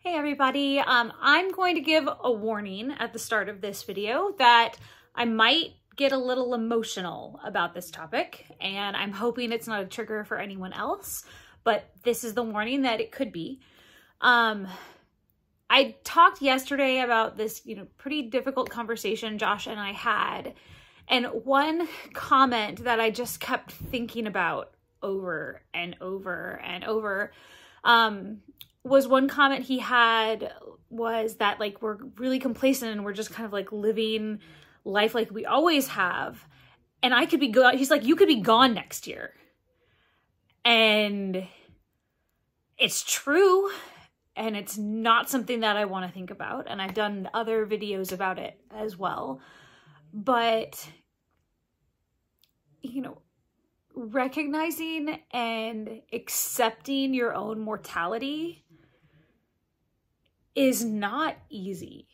Hey everybody, I'm going to give a warning at the start of this video that I might get a little emotional about this topic, and I'm hoping it's not a trigger for anyone else, but this is the warning that it could be. I talked yesterday about this, pretty difficult conversation Josh and I had, and one comment that I just kept thinking about over and over and over, was one comment he had was that like we're really complacent and we're just kind of like living life like we always have, and I could be gone. He's like, you could be gone next year. And it's true, and it's not something that I want to think about, and I've done other videos about it as well. But recognizing and accepting your own mortality is not easy.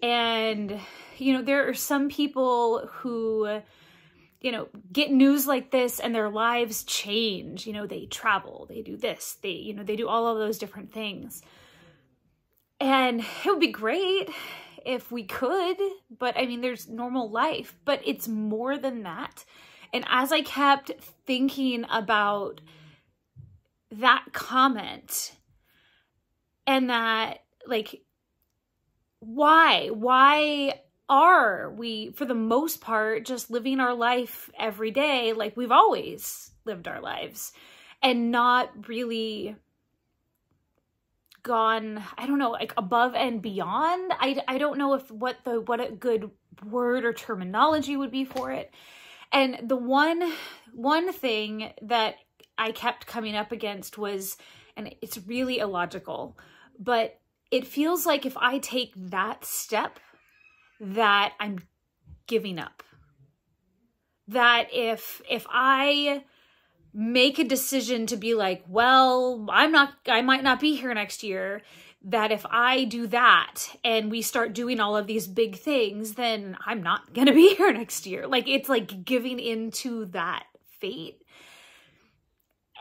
And, there are some people who, get news like this and their lives change. They travel, they do this, they do all of those different things. And it would be great if we could, but there's normal life, but it's more than that. And as I kept thinking about that comment and that, why are we, for the most part, just living our life every day like we've always lived our lives and not really gone, above and beyond? I don't know what a good word or terminology would be for it. And the one thing that I kept coming up against was, and it's really illogical, but it feels like if I take that step, that I'm giving up. That if I make a decision to be like, well, I might not be here next year, that if I do that and we start doing all of these big things, then I'm not going to be here next year. It's like giving into that fate.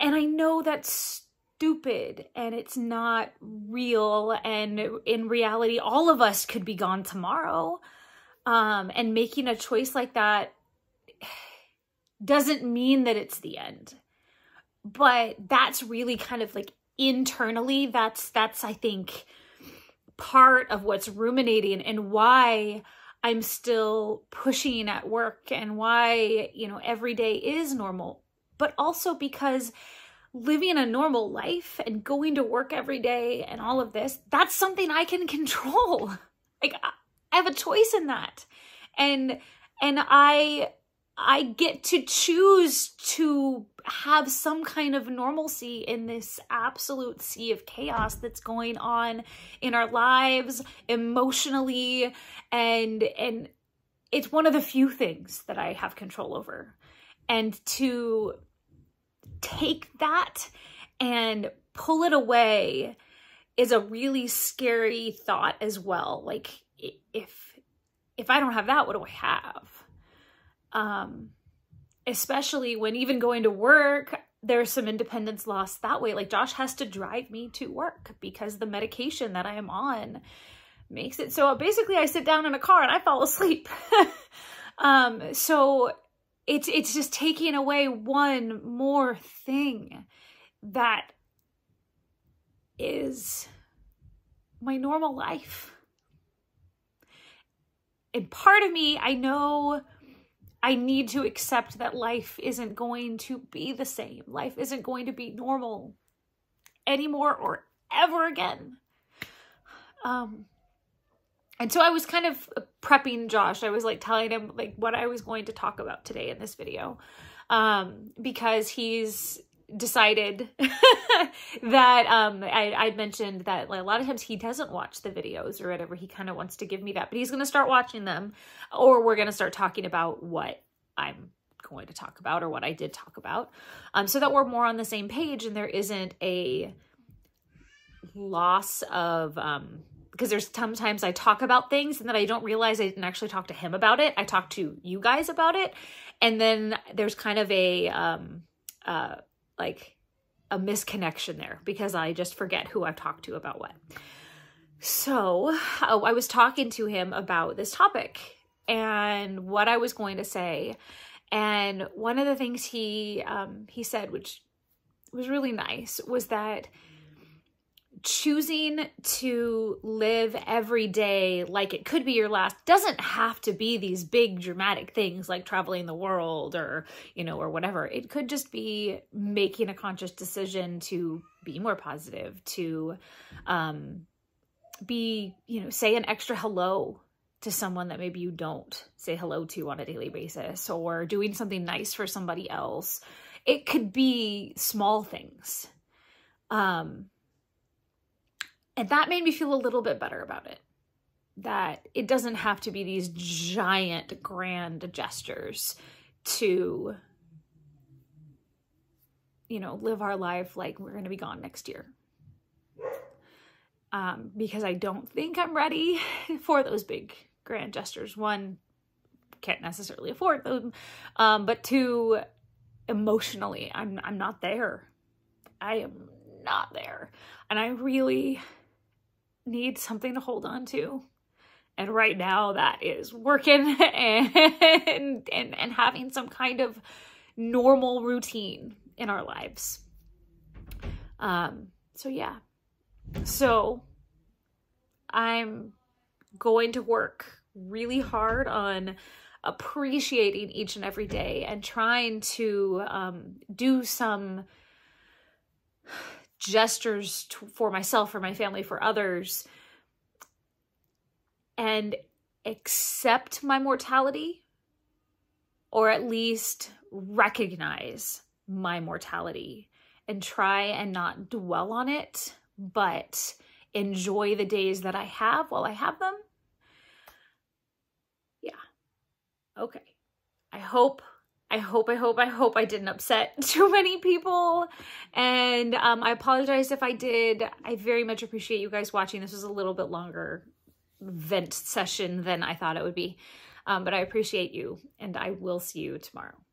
And I know that's stupid and it's not real. And in reality, all of us could be gone tomorrow. And making a choice like that doesn't mean that it's the end. But that's really kind of like internally, that's I think part of what's ruminating and why I'm still pushing at work and why, every day is normal, but also because living a normal life and going to work every day and all of this, that's something I can control. I have a choice in that. And I get to choose to have some kind of normalcy in this absolute sea of chaos that's going on in our lives emotionally. And it's one of the few things that I have control over. And to take that and pull it away is a really scary thought as well. Like, if I don't have that, what do I have? Especially when even going to work, there's some independence lost that way. Like, Josh has to drive me to work because the medication that I am on makes it so basically I sit down in a car and I fall asleep. So it's just taking away one more thing that is my normal life. And part of me, I know I need to accept that life isn't going to be the same. Life isn't going to be normal anymore or ever again. And so I was kind of prepping Josh. I was telling him what I was going to talk about today in this video, because he's decided that I'd mentioned that a lot of times he doesn't watch the videos or whatever. He kind of wants to give me that, but he's going to start watching them, or we're going to start talking about what I'm going to talk about or what I did talk about, so that we're more on the same page and there isn't a loss of because there's sometimes I talk about things and then I don't realize I didn't actually talk to him about it. I talked to you guys about it. And then there's kind of a misconnection there because I just forget who I've talked to about what. So I was talking to him about this topic and what I was going to say. And one of the things he said, which was really nice, was that choosing to live every day like it could be your last doesn't have to be these big dramatic things like traveling the world or, you know, or whatever. It could just be making a conscious decision to be more positive, to be, you know, say an extra hello to someone that maybe you don't say hello to on a daily basis, or doing something nice for somebody else. It could be small things. And that made me feel a little bit better about it. That it doesn't have to be these giant, grand gestures to, you know, live our life like we're going to be gone next year. Because I don't think I'm ready for those big, grand gestures. One, can't necessarily afford them. But two, emotionally, I'm not there. I am not there. And I really need something to hold on to. And right now that is working and having some kind of normal routine in our lives. So yeah. So I'm going to work really hard on appreciating each and every day and trying to do some gestures for myself, for my family, for others, and accept my mortality, or at least recognize my mortality and try and not dwell on it, but enjoy the days that I have while I have them. Yeah. Okay. I hope I didn't upset too many people. And I apologize if I did. I very much appreciate you guys watching. This was a little bit longer vent session than I thought it would be. But I appreciate you, and I will see you tomorrow.